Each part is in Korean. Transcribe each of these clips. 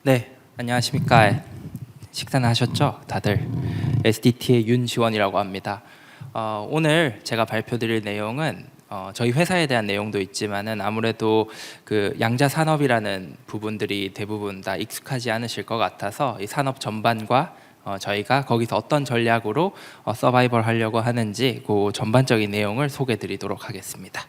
네, 안녕하십니까. 식사는 하셨죠? 다들. SDT의 윤지원이라고 합니다. 오늘 제가 발표드릴 내용은 저희 회사에 대한 내용도 있지만은 아무래도 그 양자 산업이라는 부분들이 대부분 다 익숙하지 않으실 것 같아서 이 산업 전반과 저희가 거기서 어떤 전략으로 서바이벌 하려고 하는지 그 전반적인 내용을 소개드리도록 하겠습니다.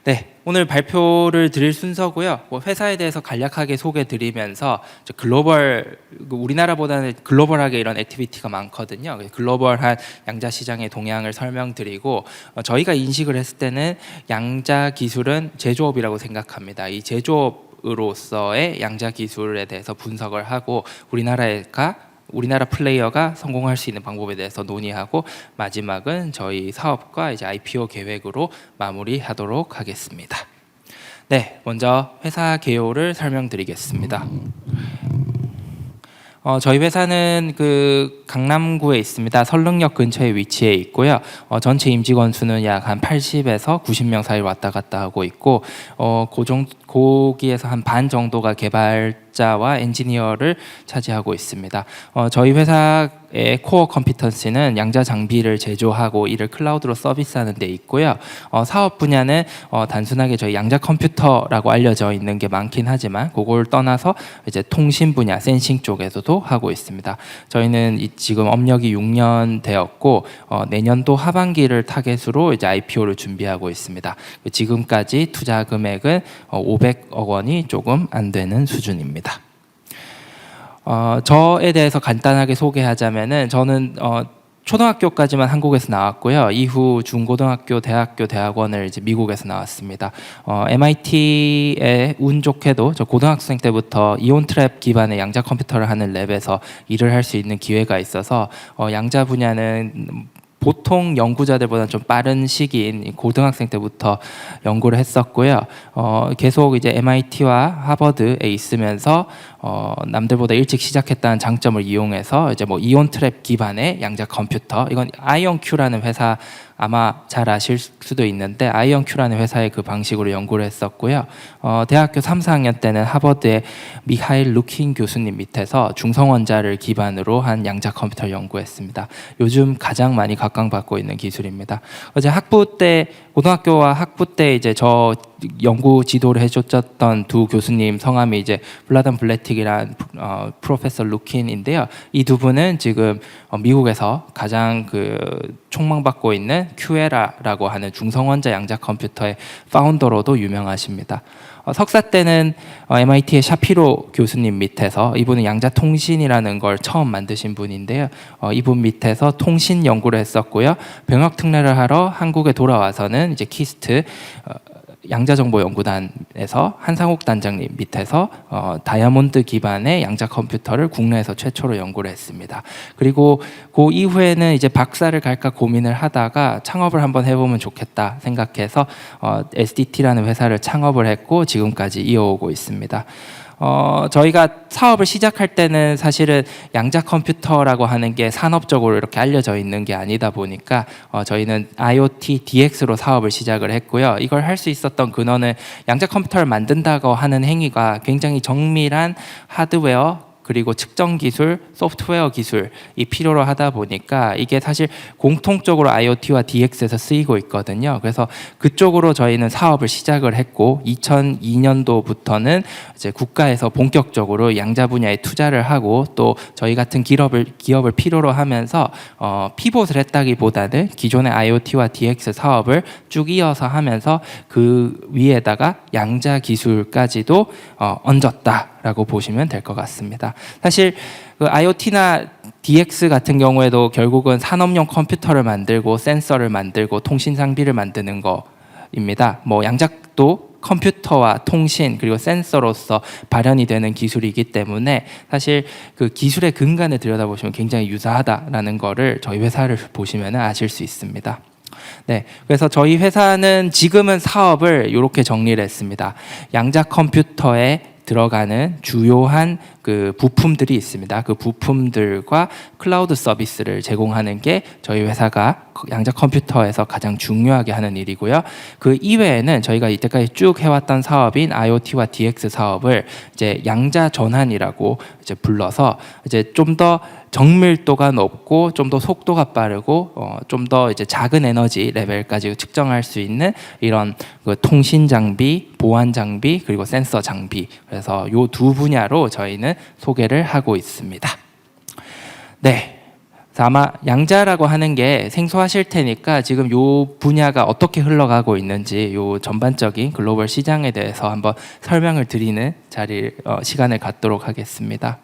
네, 오늘 발표를 드릴 순서고요. 회사에 대해서 간략하게 소개드리면서 글로벌, 우리나라보다는 글로벌하게 이런 액티비티가 많거든요. 글로벌한 양자 시장의 동향을 설명드리고 저희가 인식을 했을 때는 양자 기술은 제조업이라고 생각합니다. 이 제조업으로서의 양자 기술에 대해서 분석을 하고 우리나라 플레이어가 성공할 수 있는 방법에 대해서 논의하고 마지막은 저희 사업과 이제 IPO 계획으로 마무리하도록 하겠습니다. 네, 먼저 회사 개요를 설명드리겠습니다. 저희 회사는 그 강남구에 있습니다. 설릉역 근처에 위치해 있고요. 전체 임직원 수는 약 한 80에서 90명 사이 왔다 갔다 하고 있고, 거기에서 한 반 정도가 개발자와 엔지니어를 차지하고 있습니다. 저희 회사의 코어 컴피턴시는 양자 장비를 제조하고 이를 클라우드로 서비스하는 데 있고요. 사업 분야는 단순하게 저희 양자 컴퓨터라고 알려져 있는 게 많긴 하지만 그걸 떠나서 이제 통신 분야, 센싱 쪽에서도 하고 있습니다. 저희는 지금 업력이 6년 되었고 내년도 하반기를 타겟으로 이제 IPO를 준비하고 있습니다. 지금까지 투자 금액은 500억 원이 조금 안 되는 수준입니다. 저에 대해서 간단하게 소개하자면은 저는 초등학교까지만 한국에서 나왔고요. 이후 중고등학교, 대학교, 대학원을 이제 미국에서 나왔습니다. MIT에 운 좋게도 저 고등학생 때부터 이온 트랩 기반의 양자 컴퓨터를 하는 랩에서 일을 할 수 있는 기회가 있어서 양자 분야는 보통 연구자들보다 좀 빠른 시기인 고등학생 때부터 연구를 했었고요. 계속 이제 MIT와 하버드에 있으면서 남들보다 일찍 시작했다는 장점을 이용해서 이제 뭐 이온 트랩 기반의 양자 컴퓨터, 이건 아이언큐라는 회사 아마 잘 아실 수도 있는데 아이언큐라는 회사의 그 방식으로 연구를 했었고요. 대학교 3, 4학년 때는 하버드의 미하일 루킨 교수님 밑에서 중성원자를 기반으로 한 양자 컴퓨터를 연구했습니다. 요즘 가장 많이 각광받고 있는 기술입니다. 어제 고등학교와 학부 때 이제 저 연구 지도를 해줬던 두 교수님 성함이 이제 블라단 블레틱이란 프로페서 루킨인데요. 이 두 분은 지금 미국에서 가장 촉망받고 있는 큐에라라고 하는 중성원자 양자 컴퓨터의 파운더로도 유명하십니다. 석사 때는 MIT의 샤피로 교수님 밑에서, 이분은 양자통신이라는 걸 처음 만드신 분인데요. 이분 밑에서 통신 연구를 했었고요. 병역 특례를 하러 한국에 돌아와서는 이제 키스트 양자정보연구단에서 한상욱 단장님 밑에서 다이아몬드 기반의 양자 컴퓨터를 국내에서 최초로 연구를 했습니다. 그리고 그 이후에는 이제 박사를 갈까 고민을 하다가 창업을 한번 해보면 좋겠다 생각해서 SDT라는 회사를 창업을 했고 지금까지 이어오고 있습니다. 저희가 사업을 시작할 때는 사실은 양자 컴퓨터라고 하는 게 산업적으로 이렇게 알려져 있는 게 아니다 보니까 저희는 IoT DX로 사업을 시작을 했고요. 이걸 할 수 있었던 근원은 양자 컴퓨터를 만든다고 하는 행위가 굉장히 정밀한 하드웨어 그리고 측정 기술, 소프트웨어 기술이 필요로 하다 보니까 이게 사실 공통적으로 IoT와 DX에서 쓰이고 있거든요. 그래서 그쪽으로 저희는 사업을 시작을 했고 2002년도부터는 이제 국가에서 본격적으로 양자 분야에 투자를 하고 또 저희 같은 기업을 필요로 하면서 피봇을 했다기보다는 기존의 IoT와 DX 사업을 쭉 이어서 하면서 그 위에다가 양자 기술까지도 얹었다라고 보시면 될 것 같습니다. 사실 그 IoT나 DX 같은 경우에도 결국은 산업용 컴퓨터를 만들고 센서를 만들고 통신 장비를 만드는 거입니다. 뭐 양자도 컴퓨터와 통신 그리고 센서로서 발현이 되는 기술이기 때문에 사실 그 기술의 근간을 들여다보시면 굉장히 유사하다라는 거를 저희 회사를 보시면 아실 수 있습니다. 네, 그래서 저희 회사는 지금은 사업을 이렇게 정리를 했습니다. 양자 컴퓨터의 들어가는 주요한 그 부품들이 있습니다. 그 부품들과 클라우드 서비스를 제공하는 게 저희 회사가 양자 컴퓨터에서 가장 중요하게 하는 일이고요. 그 이외에는 저희가 이때까지 쭉 해왔던 사업인 IoT와 DX 사업을 이제 양자 전환이라고 이제 불러서 이제 좀 더 정밀도가 높고 좀 더 속도가 빠르고 좀 더 이제 작은 에너지 레벨까지 측정할 수 있는 이런 그 통신 장비, 보안 장비 그리고 센서 장비, 그래서 요 두 분야로 저희는 소개를 하고 있습니다. 네. 아마 양자라고 하는 게 생소하실 테니까 지금 요 분야가 어떻게 흘러가고 있는지 요 전반적인 글로벌 시장에 대해서 한번 설명을 드리는 시간을 갖도록 하겠습니다.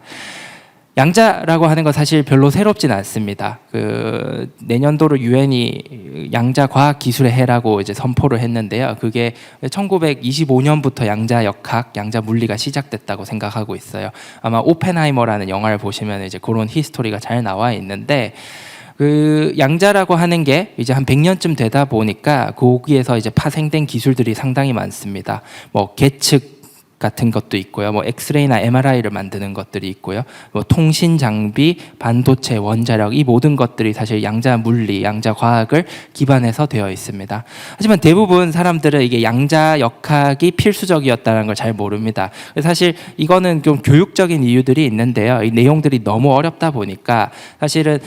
양자라고 하는 건 사실 별로 새롭진 않습니다. 그 내년도로 유엔이 양자 과학 기술의 해라고 이제 선포를 했는데요. 그게 1925년부터 양자 역학, 양자 물리가 시작됐다고 생각하고 있어요. 아마 오펜하이머라는 영화를 보시면 이제 그런 히스토리가 잘 나와 있는데, 그 양자라고 하는 게 이제 한 100년쯤 되다 보니까 거기에서 이제 파생된 기술들이 상당히 많습니다. 뭐 계측 같은 것도 있고요. 뭐 엑스레이나 MRI를 만드는 것들이 있고요. 뭐 통신 장비, 반도체, 원자력, 이 모든 것들이 사실 양자 물리, 양자 과학을 기반해서 되어 있습니다. 하지만 대부분 사람들은 이게 양자 역학이 필수적이었다는 걸 잘 모릅니다. 사실 이거는 좀 교육적인 이유들이 있는데요. 이 내용들이 너무 어렵다 보니까 사실은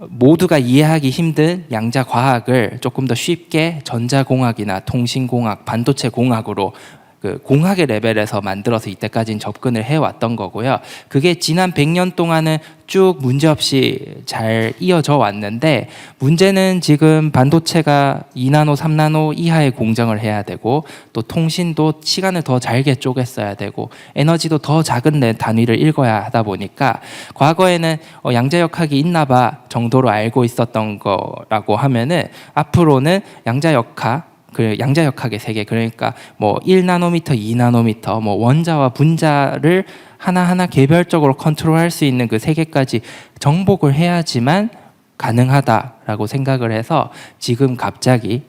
모두가 이해하기 힘든 양자 과학을 조금 더 쉽게 전자공학이나 통신공학, 반도체 공학으로 그 공학의 레벨에서 만들어서 이때까지는 접근을 해왔던 거고요. 그게 지난 100년 동안은 쭉 문제없이 잘 이어져 왔는데, 문제는 지금 반도체가 2나노, 3나노 이하의 공정을 해야 되고, 또 통신도 시간을 더 잘게 쪼갰어야 되고, 에너지도 더 작은 단위를 읽어야 하다 보니까 과거에는 양자역학이 있나 봐 정도로 알고 있었던 거라고 하면은, 앞으로는 양자역학, 그 양자역학의 세계, 그러니까 뭐 1나노미터, 2나노미터, 뭐 원자와 분자를 하나하나 개별적으로 컨트롤할 수 있는 그 세계까지 정복을 해야지만 가능하다라고 생각을 해서 지금 갑자기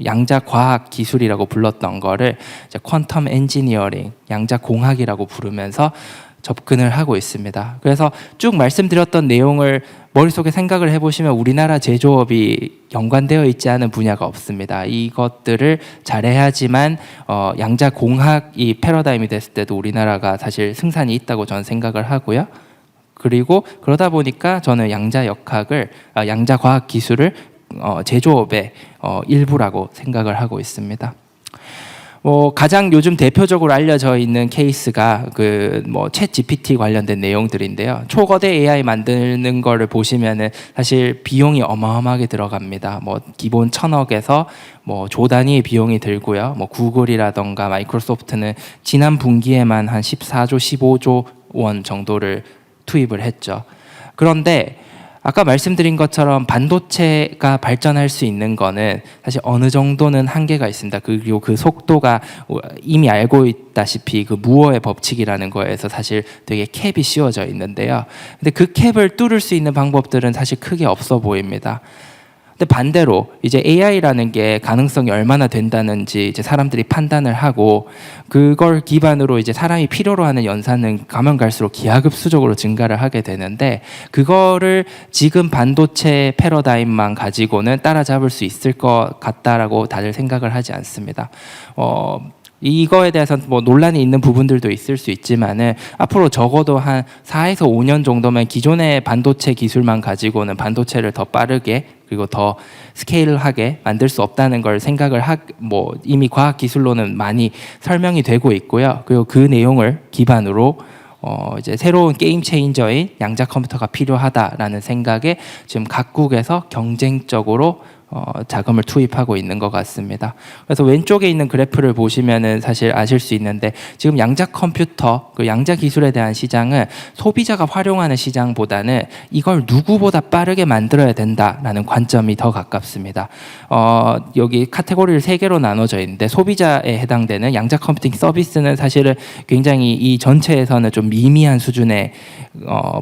양자 과학 기술이라고 불렀던 거를 이제 퀀텀 엔지니어링, 양자 공학이라고 부르면서 접근을 하고 있습니다. 그래서 쭉 말씀드렸던 내용을 머릿속에 생각을 해보시면 우리나라 제조업이 연관되어 있지 않은 분야가 없습니다. 이것들을 잘해야지만 양자 공학이 패러다임이 됐을 때도 우리나라가 사실 승산이 있다고 저는 생각을 하고요. 그리고 그러다 보니까 저는 양자 과학 기술을 제조업의 일부라고 생각을 하고 있습니다. 뭐 가장 요즘 대표적으로 알려져 있는 케이스가 그 뭐 챗 GPT 관련된 내용들인데요. 초거대 AI 만드는 거를 보시면은 사실 비용이 어마어마하게 들어갑니다. 뭐 기본 1,000억에서 뭐 조 단위의 비용이 들고요. 뭐 구글이라던가 마이크로소프트는 지난 분기에만 한 14조, 15조 원 정도를 투입을 했죠. 그런데 아까 말씀드린 것처럼 반도체가 발전할 수 있는 거는 사실 어느 정도는 한계가 있습니다. 그리고 그 속도가 이미 알고 있다시피 그 무어의 법칙이라는 거에서 사실 되게 캡이 씌워져 있는데요. 근데 그 캡을 뚫을 수 있는 방법들은 사실 크게 없어 보입니다. 근데 반대로 이제 AI라는 게 가능성이 얼마나 된다는지 이제 사람들이 판단을 하고, 그걸 기반으로 이제 사람이 필요로 하는 연산은 가면 갈수록 기하급수적으로 증가를 하게 되는데, 그거를 지금 반도체 패러다임만 가지고는 따라잡을 수 있을 것 같다라고 다들 생각을 하지 않습니다. 이거에 대해서 뭐 논란이 있는 부분들도 있을 수 있지만은 앞으로 적어도 한 4에서 5년 정도면 기존의 반도체 기술만 가지고는 반도체를 더 빠르게 그리고 더 스케일하게 만들 수 없다는 걸 생각을 뭐 이미 과학 기술로는 많이 설명이 되고 있고요. 그리고 그 내용을 기반으로 이제 새로운 게임 체인저인 양자 컴퓨터가 필요하다라는 생각에 지금 각국에서 경쟁적으로 자금을 투입하고 있는 것 같습니다. 그래서 왼쪽에 있는 그래프를 보시면은 사실 아실 수 있는데, 지금 양자 컴퓨터, 그 양자 기술에 대한 시장은 소비자가 활용하는 시장보다는 이걸 누구보다 빠르게 만들어야 된다라는 관점이 더 가깝습니다. 여기 카테고리를 3개로 나눠져 있는데, 소비자에 해당되는 양자 컴퓨팅 서비스는 사실은 굉장히 이 전체에서는 좀 미미한 수준에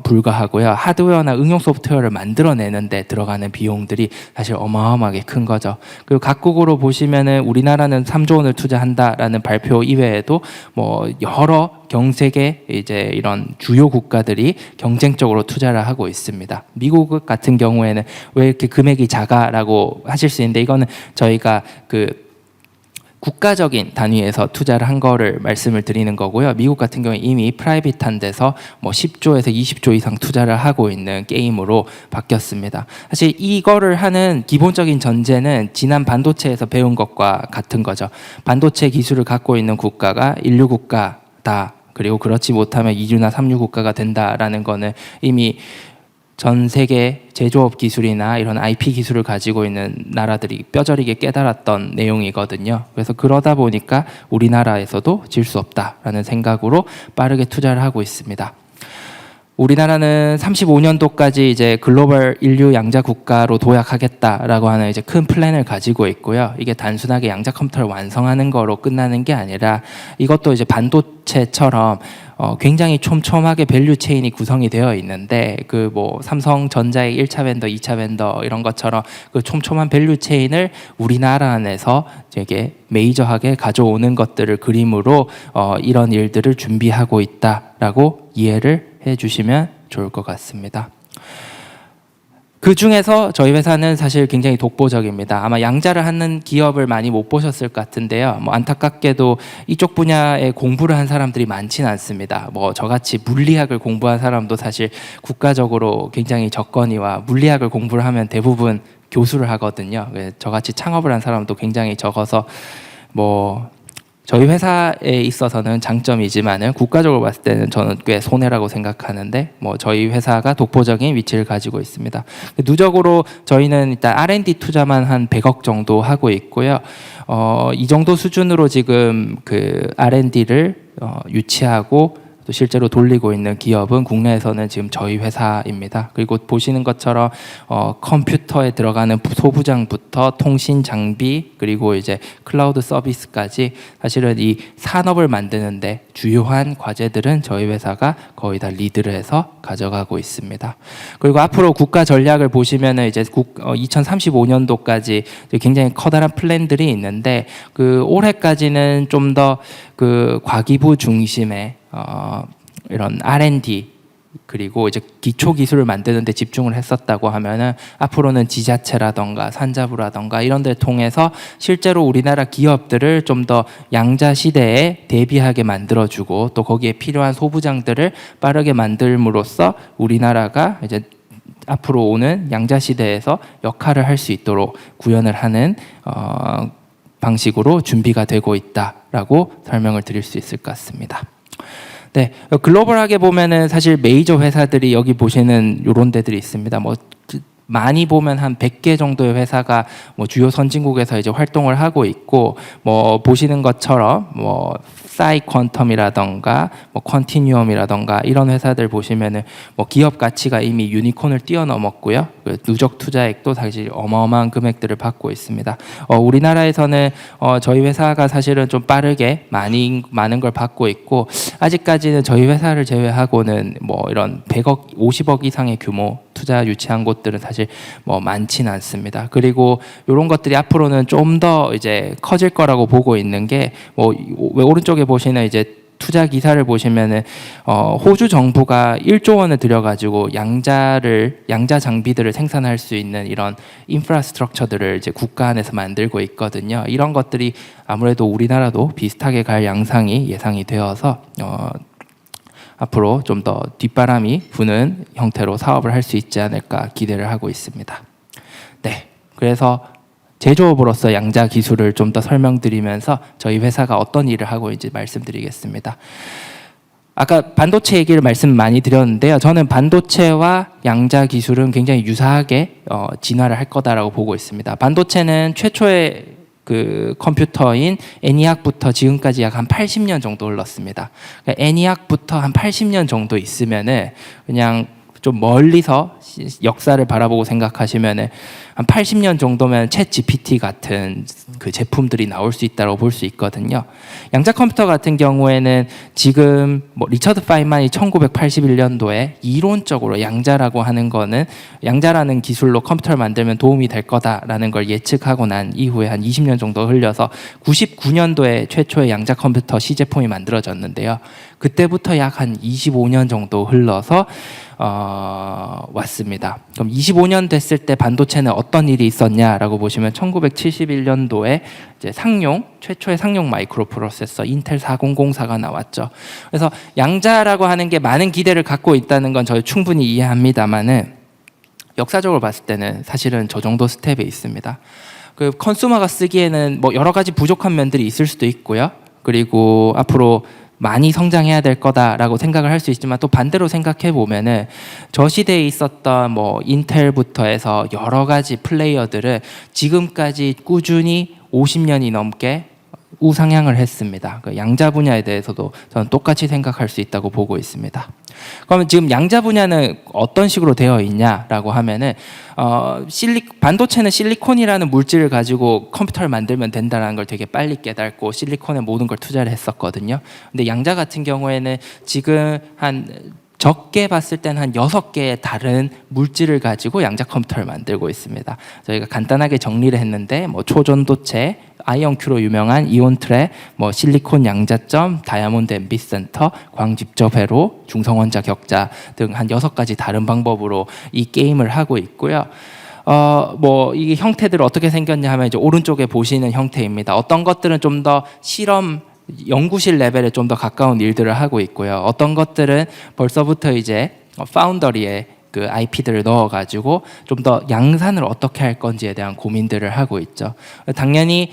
불과하고요. 하드웨어나 응용 소프트웨어를 만들어내는 데 들어가는 비용들이 사실 어마어마합니다. 어마어마하게 큰 거죠. 그리고 각국으로 보시면은 우리나라는 3조 원을 투자한다라는 발표 이외에도 뭐 여러 경세계 이제 이런 주요 국가들이 경쟁적으로 투자를 하고 있습니다. 미국 같은 경우에는 왜 이렇게 금액이 작아라고 하실 수 있는데, 이거는 저희가 그 국가적인 단위에서 투자를 한 거를 말씀을 드리는 거고요. 미국 같은 경우에 이미 프라이빗한 데서 뭐 10조에서 20조 이상 투자를 하고 있는 게임으로 바뀌었습니다. 사실 이거를 하는 기본적인 전제는 지난 반도체에서 배운 것과 같은 거죠. 반도체 기술을 갖고 있는 국가가 인류 국가다. 그리고 그렇지 못하면 2류나 3류 국가가 된다라는 거는 이미 전 세계 제조업 기술이나 이런 IP 기술을 가지고 있는 나라들이 뼈저리게 깨달았던 내용이거든요. 그래서 그러다 보니까 우리나라에서도 질 수 없다라는 생각으로 빠르게 투자를 하고 있습니다. 우리나라는 35년도까지 이제 글로벌 인류 양자 국가로 도약하겠다라고 하는 이제 큰 플랜을 가지고 있고요. 이게 단순하게 양자 컴퓨터를 완성하는 거로 끝나는 게 아니라 이것도 이제 반도체처럼 굉장히 촘촘하게 밸류 체인이 구성이 되어 있는데, 그 뭐 삼성전자의 1차 벤더, 2차 벤더 이런 것처럼 그 촘촘한 밸류 체인을 우리나라 안에서 되게 메이저하게 가져오는 것들을 그림으로 이런 일들을 준비하고 있다라고 이해를 해주시면 좋을 것 같습니다. 그 중에서 저희 회사는 사실 굉장히 독보적입니다. 아마 양자를 하는 기업을 많이 못 보셨을 것 같은데요. 뭐 안타깝게도 이쪽 분야에 공부를 한 사람들이 많지는 않습니다. 뭐 저같이 물리학을 공부한 사람도 사실 국가적으로 굉장히 적거니와, 물리학을 공부를 하면 대부분 교수를 하거든요. 저같이 창업을 한 사람도 굉장히 적어서 뭐 저희 회사에 있어서는 장점이지만은 국가적으로 봤을 때는 저는 꽤 손해라고 생각하는데, 뭐 저희 회사가 독보적인 위치를 가지고 있습니다. 누적으로 저희는 일단 R&D 투자만 한 100억 정도 하고 있고요. 이 정도 수준으로 지금 그 R&D를 유치하고 또 실제로 돌리고 있는 기업은 국내에서는 지금 저희 회사입니다. 그리고 보시는 것처럼 컴퓨터에 들어가는 소부장부터 통신 장비, 그리고 이제 클라우드 서비스까지 사실은 이 산업을 만드는데 주요한 과제들은 저희 회사가 거의 다 리드를 해서 가져가고 있습니다. 그리고 앞으로 국가 전략을 보시면은 이제 2035년도까지 굉장히 커다란 플랜들이 있는데, 그 올해까지는 좀 더 그 과기부 중심의 이런 R&D 그리고 이제 기초 기술을 만드는 데 집중을 했었다고 하면은, 앞으로는 지자체라던가 산자부라던가 이런 데를 통해서 실제로 우리나라 기업들을 좀 더 양자 시대에 대비하게 만들어주고, 또 거기에 필요한 소부장들을 빠르게 만들므로써 우리나라가 이제 앞으로 오는 양자 시대에서 역할을 할 수 있도록 구현을 하는 방식으로 준비가 되고 있다라고 설명을 드릴 수 있을 것 같습니다. 네, 글로벌하게 보면은 사실 메이저 회사들이 여기 보시는 이런 데들이 있습니다. 뭐 많이 보면 한 100개 정도의 회사가 뭐 주요 선진국에서 이제 활동을 하고 있고, 뭐 보시는 것처럼 뭐 사이 퀀텀이라던가 뭐 컨티뉴엄이라던가 이런 회사들 보시면은 뭐 기업 가치가 이미 유니콘을 뛰어넘었고요. 그 누적 투자액도 사실 어마어마한 금액들을 받고 있습니다. 우리나라에서는 저희 회사가 사실은 좀 빠르게 많은 걸 받고 있고, 아직까지는 저희 회사를 제외하고는 뭐 이런 100억, 50억 이상의 규모 투자 유치한 곳들은 사실 뭐 많지는 않습니다. 그리고 이런 것들이 앞으로는 좀 더 이제 커질 거라고 보고 있는 게, 뭐 오른쪽에 보시는 이제 투자 기사를 보시면은 호주 정부가 1조 원을 들여가지고 양자 장비들을 생산할 수 있는 이런 인프라스트럭처들을 이제 국가 안에서 만들고 있거든요. 이런 것들이 아무래도 우리나라도 비슷하게 갈 양상이 예상이 되어서 앞으로 좀 더 뒷바람이 부는 형태로 사업을 할 수 있지 않을까 기대를 하고 있습니다. 네, 그래서 제조업으로서 양자 기술을 좀 더 설명드리면서 저희 회사가 어떤 일을 하고 있는지 말씀드리겠습니다. 아까 반도체 얘기를 말씀 많이 드렸는데요. 저는 반도체와 양자 기술은 굉장히 유사하게 진화를 할 거다라고 보고 있습니다. 반도체는 최초의 그 컴퓨터인 애니악부터 지금까지 약 한 80년 정도 흘렀습니다. 그러니까 애니악부터 한 80년 정도 있으면은 그냥 좀 멀리서 역사를 바라보고 생각하시면은 한 80년 정도면 챗 GPT 같은 그 제품들이 나올 수 있다고 볼 수 있거든요. 양자 컴퓨터 같은 경우에는 지금 뭐 리처드 파인만이 1981년도에 이론적으로 양자라고 하는 거는 양자라는 기술로 컴퓨터를 만들면 도움이 될 거다라는 걸 예측하고 난 이후에 한 20년 정도 흘려서 99년도에 최초의 양자 컴퓨터 시제품이 만들어졌는데요. 그때부터 약 한 25년 정도 흘러서 왔습니다. 그럼 25년 됐을 때 반도체는 어떤 일이 있었냐라고 보시면 1971년도에 이제 최초의 상용 마이크로 프로세서 인텔 4004가 나왔죠. 그래서 양자라고 하는 게 많은 기대를 갖고 있다는 건 저희 충분히 이해합니다만은 역사적으로 봤을 때는 사실은 저 정도 스텝에 있습니다. 그 컨슈머가 쓰기에는 뭐 여러 가지 부족한 면들이 있을 수도 있고요. 그리고 앞으로 많이 성장해야 될 거다라고 생각을 할 수 있지만 또 반대로 생각해 보면은 저 시대에 있었던 뭐 인텔부터 해서 여러 가지 플레이어들은 지금까지 꾸준히 50년이 넘게 우상향을 했습니다. 그 양자 분야에 대해서도 저는 똑같이 생각할 수 있다고 보고 있습니다. 그러면 지금 양자 분야는 어떤 식으로 되어 있냐라고 하면은 반도체는 실리콘이라는 물질을 가지고 컴퓨터를 만들면 된다는 걸 되게 빨리 깨닫고 실리콘에 모든 걸 투자를 했었거든요. 근데 양자 같은 경우에는 지금 한 적게 봤을 때는 한 6개의 다른 물질을 가지고 양자 컴퓨터를 만들고 있습니다. 저희가 간단하게 정리를 했는데 뭐 초전도체, 아이언큐로 유명한 이온트랩, 뭐 실리콘 양자점, 다이아몬드 앰비 센터, 광집적 회로, 중성원자 격자 등 한 6가지 다른 방법으로 이 게임을 하고 있고요. 뭐 이 형태들을 어떻게 생겼냐 하면 이제 오른쪽에 보시는 형태입니다. 어떤 것들은 좀 더 실험 연구실 레벨에 좀 더 가까운 일들을 하고 있고요. 어떤 것들은 벌써부터 이제 파운더리에 그 IP들을 넣어가지고 좀 더 양산을 어떻게 할 건지에 대한 고민들을 하고 있죠. 당연히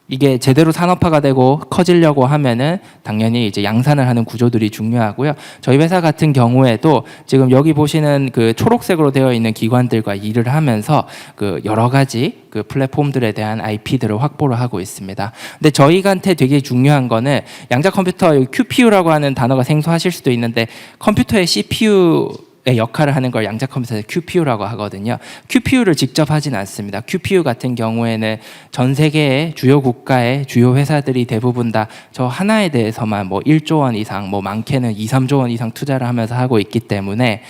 이게 제대로 산업화가 되고 커지려고 하면은 당연히 이제 양산을 하는 구조들이 중요하고요. 저희 회사 같은 경우에도 지금 여기 보시는 그 초록색으로 되어 있는 기관들과 일을 하면서 그 여러 가지 그 플랫폼들에 대한 IP들을 확보를 하고 있습니다. 근데 저희한테 되게 중요한 거는 양자 컴퓨터 QPU라고 하는 단어가 생소하실 수도 있는데 컴퓨터의 CPU 의 역할을 하는 걸 양자 컴퓨터에서 QPU라고 하거든요. QPU를 직접 하진 않습니다. QPU 같은 경우에는 전 세계의 주요 국가의 주요 회사들이 대부분 다 저 하나에 대해서만 뭐 1조 원 이상, 뭐 많게는 2, 3조 원 이상 투자를 하면서 하고 있기 때문에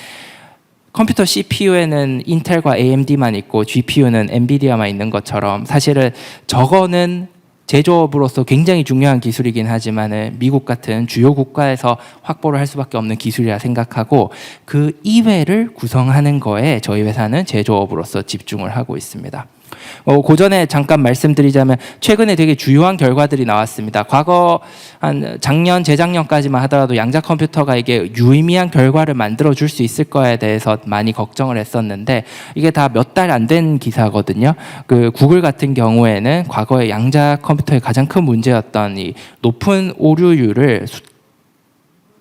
컴퓨터 CPU에는 인텔과 AMD만 있고 GPU는 엔비디아만 있는 것처럼 사실은 저거는 제조업으로서 굉장히 중요한 기술이긴 하지만 미국 같은 주요 국가에서 확보를 할 수밖에 없는 기술이라 생각하고 그 이외를 구성하는 거에 저희 회사는 제조업으로서 집중을 하고 있습니다. 그 전에 잠깐 말씀드리자면 최근에 되게 주요한 결과들이 나왔습니다. 과거 한 작년, 재작년까지만 하더라도 양자 컴퓨터가 이게 유의미한 결과를 만들어 줄 수 있을 거에 대해서 많이 걱정을 했었는데 이게 다 몇 달 안 된 기사거든요. 그 구글 같은 경우에는 과거에 양자 컴퓨터의 가장 큰 문제였던 이 높은 오류율을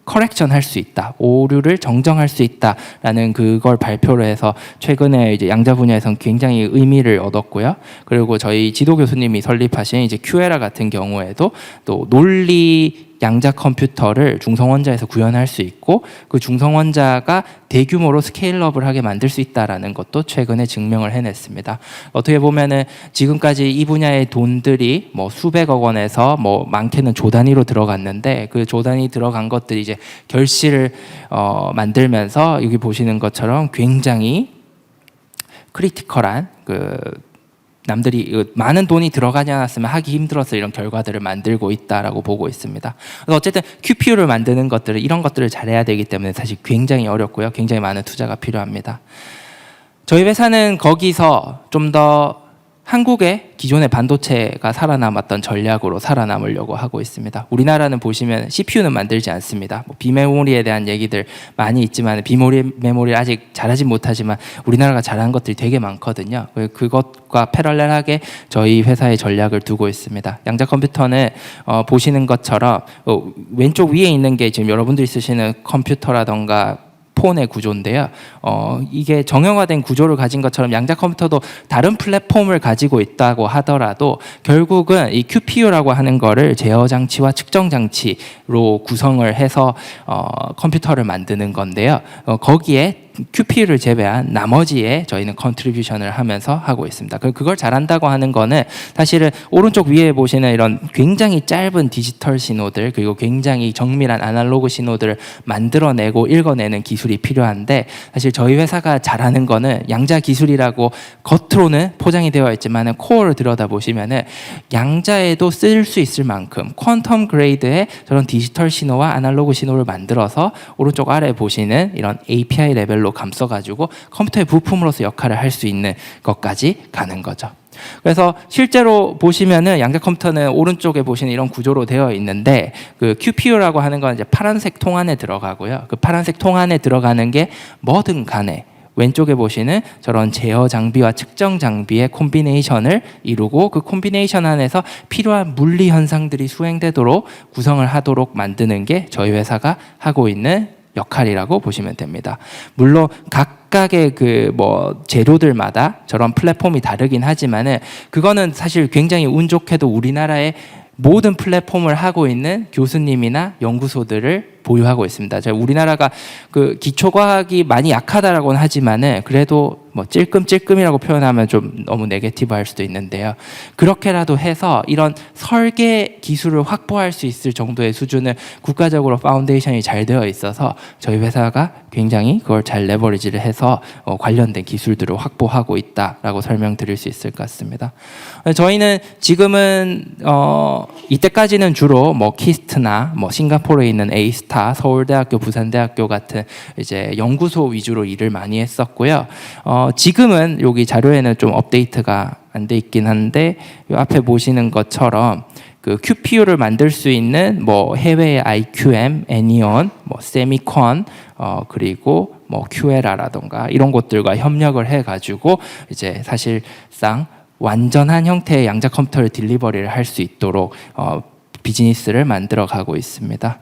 커렉션 할 수 있다, 오류를 정정할 수 있다라는 그걸 발표를 해서 최근에 이제 양자 분야에서는 굉장히 의미를 얻었고요. 그리고 저희 지도 교수님이 설립하신 이제 큐에라 같은 경우에도 또 논리 양자 컴퓨터를 중성원자에서 구현할 수 있고 그 중성원자가 대규모로 스케일업을 하게 만들 수 있다라는 것도 최근에 증명을 해냈습니다. 어떻게 보면은 지금까지 이 분야의 돈들이 뭐 수백억 원에서 뭐 많게는 조 단위로 들어갔는데 그 조 단위 들어간 것들이 이제 결실을 만들면서 여기 보시는 것처럼 굉장히 크리티컬한 그 남들이 많은 돈이 들어가지 않았으면 하기 힘들어서 이런 결과들을 만들고 있다라고 보고 있습니다. 그래서 어쨌든 QPU를 만드는 것들은 이런 것들을 잘해야 되기 때문에 사실 굉장히 어렵고요. 굉장히 많은 투자가 필요합니다. 저희 회사는 거기서 좀 더 한국의 기존의 반도체가 살아남았던 전략으로 살아남으려고 하고 있습니다. 우리나라는 보시면 CPU는 만들지 않습니다. 뭐 비메모리에 대한 얘기들 많이 있지만 비메모리 아직 잘하지 못하지만 우리나라가 잘하는 것들이 되게 많거든요. 그것과 패럴렐하게 저희 회사의 전략을 두고 있습니다. 양자 컴퓨터는 보시는 것처럼 왼쪽 위에 있는 게 지금 여러분들이 쓰시는 컴퓨터라던가 폰의 구조인데요. 이게 정형화된 구조를 가진 것처럼 양자 컴퓨터도 다른 플랫폼을 가지고 있다고 하더라도 결국은 이 QPU라고 하는 거를 제어 장치와 측정 장치로 구성을 해서 컴퓨터를 만드는 건데요. 거기에 QPU를 제외한 나머지에 저희는 컨트리뷰션을 하면서 하고 있습니다. 그걸 잘한다고 하는 거는 사실은 오른쪽 위에 보시는 이런 굉장히 짧은 디지털 신호들 그리고 굉장히 정밀한 아날로그 신호들을 만들어내고 읽어내는 기술이 필요한데 사실 저희 회사가 잘하는 거는 양자 기술이라고 겉으로는 포장이 되어 있지만 코어를 들여다보시면은 양자에도 쓸 수 있을 만큼 퀀텀 그레이드의 저런 디지털 신호와 아날로그 신호를 만들어서 오른쪽 아래 보시는 이런 API 레벨로 감싸가지고 컴퓨터의 부품으로서 역할을 할 수 있는 것까지 가는 거죠. 그래서 실제로 보시면은 양자 컴퓨터는 오른쪽에 보시는 이런 구조로 되어 있는데 그 QPU라고 하는 건 이제 파란색 통 안에 들어가고요. 그 파란색 통 안에 들어가는 게 뭐든 간에 왼쪽에 보시는 저런 제어 장비와 측정 장비의 콤비네이션을 이루고 그 콤비네이션 안에서 필요한 물리 현상들이 수행되도록 구성을 하도록 만드는 게 저희 회사가 하고 있는 역할이라고 보시면 됩니다. 물론 각각의 그 재료들마다 저런 플랫폼이 다르긴 하지만은 그거는 사실 굉장히 운 좋게도 우리나라의 모든 플랫폼을 하고 있는 교수님이나 연구소들을 보유하고 있습니다. 우리나라가 그 기초과학이 많이 약하다라고는 하지만은 그래도 찔끔찔끔이라고 표현하면 좀 너무 네게티브할 수도 있는데요. 그렇게라도 해서 이런 설계 기술을 확보할 수 있을 정도의 수준은 국가적으로 파운데이션이 잘 되어 있어서 저희 회사가 굉장히 그걸 잘 레버리지를 해서 관련된 기술들을 확보하고 있다라고 설명드릴 수 있을 것 같습니다. 저희는 지금은 이때까지는 주로 키스트나 싱가포르에 있는 A스타, 서울대학교, 부산대학교 같은 이제 연구소 위주로 일을 많이 했었고요. 지금은 여기 자료에는 좀 업데이트가 안 돼 있긴 한데 이 앞에 보시는 것처럼 그 QPU를 만들 수 있는 해외의 IQM, 애니온, 세미콘, 그리고 QLA라던가 이런 곳들과 협력을 해가지고 이제 사실상 완전한 형태의 양자 컴퓨터를 딜리버리를 할 수 있도록 비즈니스를 만들어 가고 있습니다.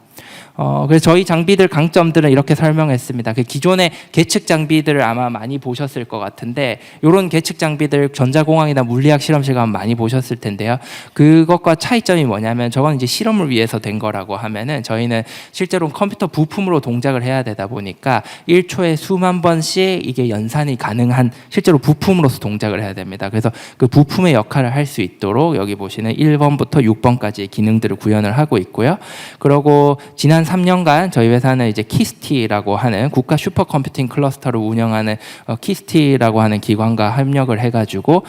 그래서 저희 장비들 강점들은 이렇게 설명했습니다. 그 기존의 계측 장비들을 아마 많이 보셨을 것 같은데 이런 계측 장비들 전자공학이나 물리학 실험실 가면 많이 보셨을 텐데요. 그것과 차이점이 뭐냐면 저건 이제 실험을 위해서 된 거라고 하면은 저희는 실제로 컴퓨터 부품으로 동작을 해야 되다 보니까 1초에 수만 번씩 이게 연산이 가능한 실제로 부품으로서 동작을 해야 됩니다. 그래서 그 부품의 역할을 할 수 있도록 여기 보시는 1번부터 6번까지의 기능들을 구현을 하고 있고요. 그리고 지난 3년간 저희 회사는 이제 키스티라고 하는 국가 슈퍼컴퓨팅 클러스터를 운영하는 키스티라고 하는 기관과 협력을 해가지고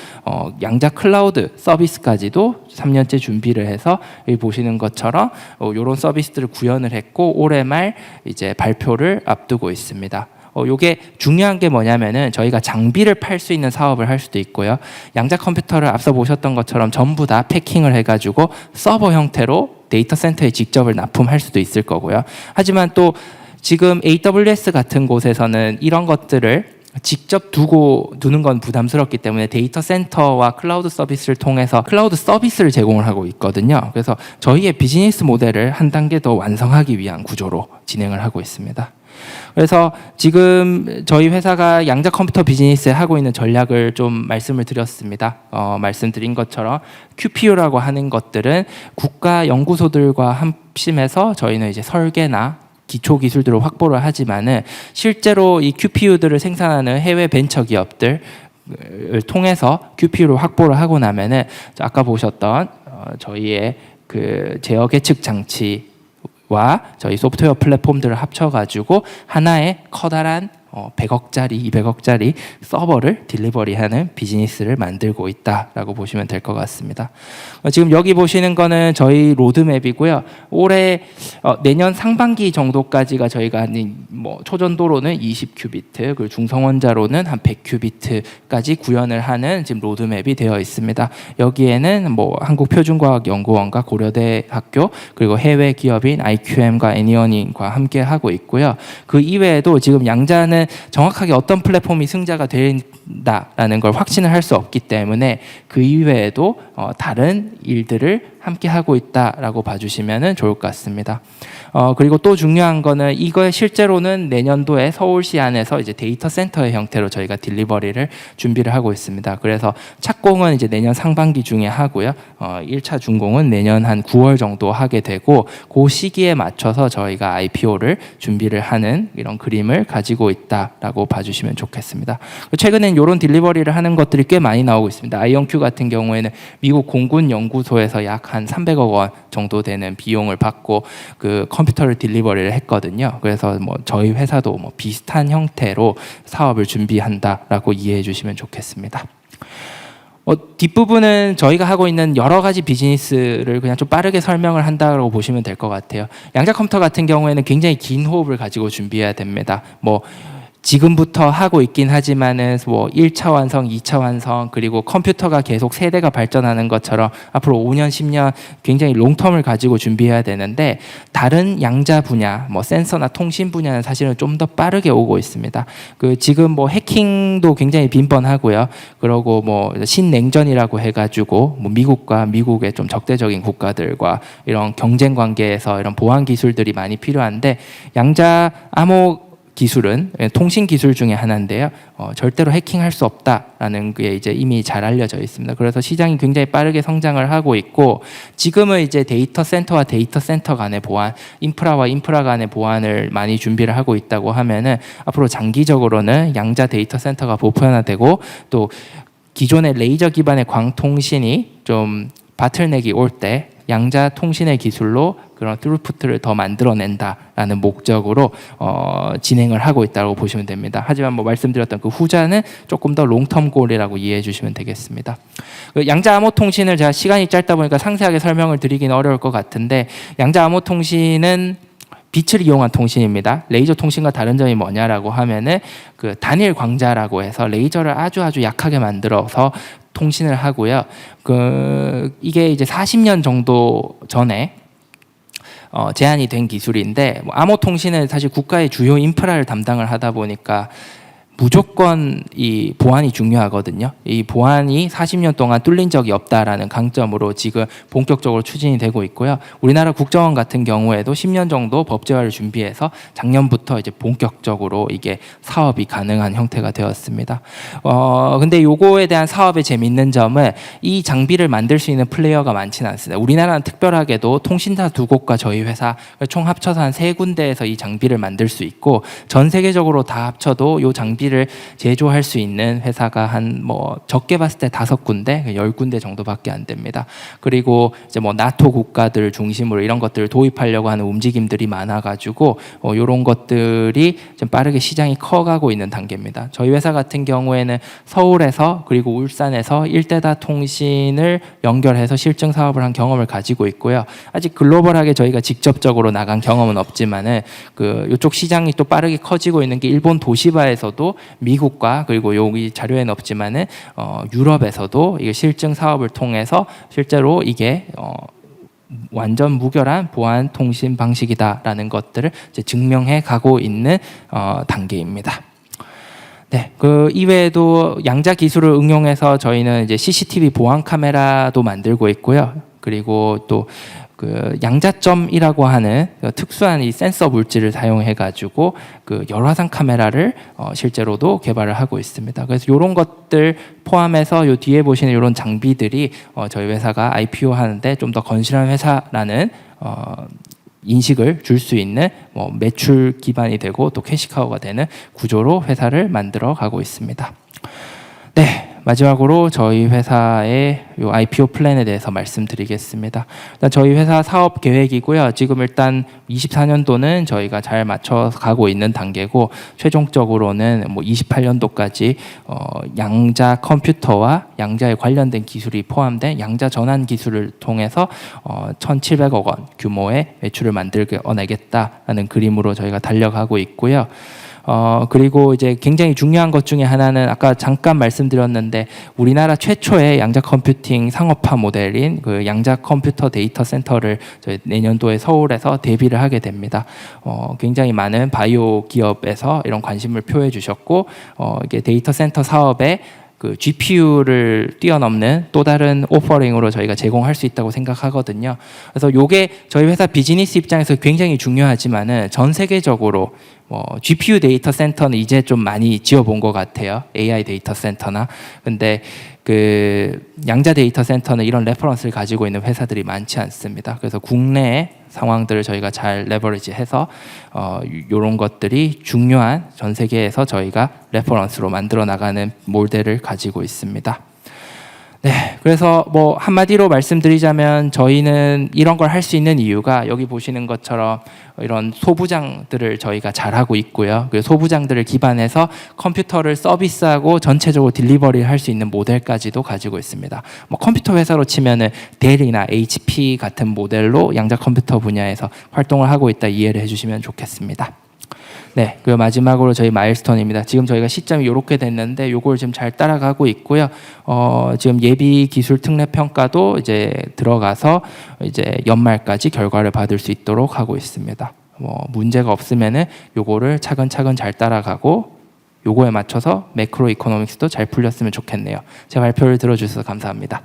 양자 클라우드 서비스까지도 3년째 준비를 해서 여기 보시는 것처럼 이런 서비스들을 구현을 했고 올해 말 이제 발표를 앞두고 있습니다. 요게 중요한 게 뭐냐면은 저희가 장비를 팔 수 있는 사업을 할 수도 있고요. 양자 컴퓨터를 앞서 보셨던 것처럼 전부 다 패킹을 해가지고 서버 형태로 데이터 센터에 직접을 납품할 수도 있을 거고요. 하지만 또 지금 AWS 같은 곳에서는 이런 것들을 직접 두는 건 부담스럽기 때문에 데이터 센터와 클라우드 서비스를 통해서 클라우드 서비스를 제공을 하고 있거든요. 그래서 저희의 비즈니스 모델을 한 단계 더 완성하기 위한 구조로 진행을 하고 있습니다. 그래서 지금 저희 회사가 양자 컴퓨터 비즈니스에 하고 있는 전략을 좀 말씀을 드렸습니다. 말씀드린 것처럼 QPU라고 하는 것들은 국가 연구소들과 합심해서 저희는 이제 설계나 기초 기술들을 확보를 하지만은 실제로 이 QPU들을 생산하는 해외 벤처 기업들을 통해서 QPU를 확보를 하고 나면은 아까 보셨던 저희의 그 제어 계측 장치 와 저희 소프트웨어 플랫폼들을 합쳐가지고 하나의 커다란 100억짜리, 200억짜리 서버를 딜리버리하는 비즈니스를 만들고 있다라고 보시면 될 것 같습니다. 지금 여기 보시는 거는 저희 로드맵이고요. 올해 내년 상반기 정도까지가 저희가 초전도로는 20큐비트, 그리고 중성원자로는 한 100큐비트까지 구현을 하는 지금 로드맵이 되어 있습니다. 여기에는 한국표준과학연구원과 고려대학교 그리고 해외 기업인 IQM과 애니언과 함께 하고 있고요. 그 이외에도 지금 양자는 정확하게 어떤 플랫폼이 승자가 된다라는 걸 확신을 할 수 없기 때문에 그 이외에도 다른 일들을 함께 하고 있다라고 봐주시면 좋을 것 같습니다. 그리고 또 중요한 거는 이거에 실제로는 내년도에 서울시 안에서 이제 데이터 센터의 형태로 저희가 딜리버리를 준비를 하고 있습니다. 그래서 착공은 이제 내년 상반기 중에 하고요. 1차 준공은 내년 한 9월 정도 하게 되고 그 시기에 맞춰서 저희가 IPO를 준비를 하는 이런 그림을 가지고 있다라고 봐주시면 좋겠습니다. 최근엔 이런 딜리버리를 하는 것들이 꽤 많이 나오고 있습니다. 아이온큐 같은 경우에는 미국 공군 연구소에서 약 한 300억 원 정도 되는 비용을 받고 그 컴퓨터를 딜리버리를 했거든요. 그래서 뭐 저희 회사도 뭐 비슷한 형태로 사업을 준비한다라고 이해해 주시면 좋겠습니다. 뒷부분은 저희가 하고 있는 여러 가지 비즈니스를 그냥 좀 빠르게 설명을 한다고 보시면 될 것 같아요. 양자 컴퓨터 같은 경우에는 굉장히 긴 호흡을 가지고 준비해야 됩니다. 뭐 지금부터 하고 있긴 하지만은 뭐 1차 완성, 2차 완성, 그리고 컴퓨터가 계속 세대가 발전하는 것처럼 앞으로 5년, 10년 굉장히 롱텀을 가지고 준비해야 되는데 다른 양자 분야, 뭐 센서나 통신 분야는 사실은 좀 더 빠르게 오고 있습니다. 지금 뭐 해킹도 굉장히 빈번하고요. 그리고 뭐 신냉전이라고 해가지고 뭐 미국과 미국의 좀 적대적인 국가들과 이런 경쟁 관계에서 이런 보안 기술들이 많이 필요한데 양자 암호 기술은 통신 기술 중에 하나인데요. 절대로 해킹할 수 없다라는 게 이제 이미 잘 알려져 있습니다. 그래서 시장이 굉장히 빠르게 성장을 하고 있고 지금은 이제 데이터 센터와 데이터 센터 간의 보안, 인프라와 인프라 간의 보안을 많이 준비를 하고 있다고 하면은 앞으로 장기적으로는 양자 데이터 센터가 보편화되고 또 기존의 레이저 기반의 광통신이 좀 바틀넥이 올 때 양자 통신의 기술로 그런 트루푸트를 더 만들어낸다라는 목적으로 진행을 하고 있다고 보시면 됩니다. 하지만 뭐 말씀드렸던 그 후자는 조금 더 롱텀 골이라고 이해해 주시면 되겠습니다. 양자 암호 통신을 제가 시간이 짧다 보니까 상세하게 설명을 드리기는 어려울 것 같은데 양자 암호 통신은 빛을 이용한 통신입니다. 레이저 통신과 다른 점이 뭐냐라고 하면은 그 단일 광자라고 해서 레이저를 아주 약하게 만들어서 통신을 하고요. 이게 이제 40년 정도 전에 제한이 된 기술인데 암호 통신은 사실 국가의 주요 인프라를 담당을 하다 보니까 무조건 이 보안이 중요하거든요. 이 보안이 40년 동안 뚫린 적이 없다라는 강점으로 지금 본격적으로 추진이 되고 있고요. 우리나라 국정원 같은 경우에도 10년 정도 법제화를 준비해서 작년부터 이제 본격적으로 이게 사업이 가능한 형태가 되었습니다. 근데 요거에 대한 사업의 재미있는 점은 이 장비를 만들 수 있는 플레이어가 많지는 않습니다. 우리나라는 특별하게도 통신사 2곳과 저희 회사 총 합쳐서 한 3군데에서 이 장비를 만들 수 있고 전 세계적으로 다 합쳐도 요 장비를 제조할 수 있는 회사가 한 뭐 적게 봤을 때 5군데, 10군데 정도밖에 안 됩니다. 그리고 이제 뭐 나토 국가들 중심으로 이런 것들을 도입하려고 하는 움직임들이 많아가지고 이런 것들이 좀 빠르게 시장이 커가고 있는 단계입니다. 저희 회사 같은 경우에는 서울에서 그리고 울산에서 일대다 통신을 연결해서 실증 사업을 한 경험을 가지고 있고요. 아직 글로벌하게 저희가 직접적으로 나간 경험은 없지만은 이쪽 시장이 또 빠르게 커지고 있는 게 일본 도시바에서도 미국과 그리고 여기 자료에는 없지만은 유럽에서도 이게 실증 사업을 통해서 실제로 이게 완전 무결한 보안 통신 방식이다라는 것들을 이제 증명해 가고 있는 단계입니다. 네, 그 이외에도 양자 기술을 응용해서 저희는 이제 CCTV 보안 카메라도 만들고 있고요. 그리고 또 그 양자점이라고 하는 특수한 이 센서 물질을 사용해 가지고 그 열화상 카메라를 실제로도 개발을 하고 있습니다. 그래서 이런 것들 포함해서 요 뒤에 보시는 이런 장비들이 저희 회사가 IPO 하는데 좀 더 건실한 회사라는 인식을 줄 수 있는 뭐 매출 기반이 되고 또 캐시카우가 되는 구조로 회사를 만들어 가고 있습니다. 네. 마지막으로 저희 회사의 요 IPO 플랜에 대해서 말씀드리겠습니다. 일단 저희 회사 사업 계획이고요. 지금 일단 24년도는 저희가 잘 맞춰 가고 있는 단계고 최종적으로는 뭐 28년도까지 양자 컴퓨터와 양자에 관련된 기술이 포함된 양자 전환 기술을 통해서 1,700억 원 규모의 매출을 만들어내겠다라는 그림으로 저희가 달려가고 있고요. 그리고 이제 굉장히 중요한 것 중에 하나는 아까 잠깐 말씀드렸는데 우리나라 최초의 양자 컴퓨팅 상업화 모델인 그 양자 컴퓨터 데이터 센터를 저희 내년도에 서울에서 데뷔를 하게 됩니다. 굉장히 많은 바이오 기업에서 이런 관심을 표해 주셨고 이게 데이터 센터 사업에 그 GPU를 뛰어넘는 또 다른 오퍼링으로 저희가 제공할 수 있다고 생각하거든요. 그래서 요게 저희 회사 비즈니스 입장에서 굉장히 중요하지만은 전 세계적으로 GPU 데이터 센터는 이제 좀 많이 지어본 것 같아요. AI 데이터 센터나. 근데 그 양자 데이터 센터는 이런 레퍼런스를 가지고 있는 회사들이 많지 않습니다. 그래서 국내의 상황들을 저희가 잘 레버리지해서 이런 것들이 중요한 전 세계에서 저희가 레퍼런스로 만들어 나가는 모델을 가지고 있습니다. 네, 그래서 뭐 한마디로 말씀드리자면 저희는 이런 걸 할 수 있는 이유가 여기 보시는 것처럼 이런 소부장들을 저희가 잘하고 있고요. 그 소부장들을 기반해서 컴퓨터를 서비스하고 전체적으로 딜리버리를 할 수 있는 모델까지도 가지고 있습니다. 뭐 컴퓨터 회사로 치면은 델이나 HP 같은 모델로 양자 컴퓨터 분야에서 활동을 하고 있다 이해를 해주시면 좋겠습니다. 네, 그리고 마지막으로 저희 마일스톤입니다. 지금 저희가 시점이 이렇게 됐는데 요걸 지금 잘 따라가고 있고요. 지금 예비 기술 특례 평가도 이제 들어가서 이제 연말까지 결과를 받을 수 있도록 하고 있습니다. 문제가 없으면은 요거를 차근차근 잘 따라가고 요거에 맞춰서 매크로 이코노믹스도 잘 풀렸으면 좋겠네요. 제 발표를 들어주셔서 감사합니다.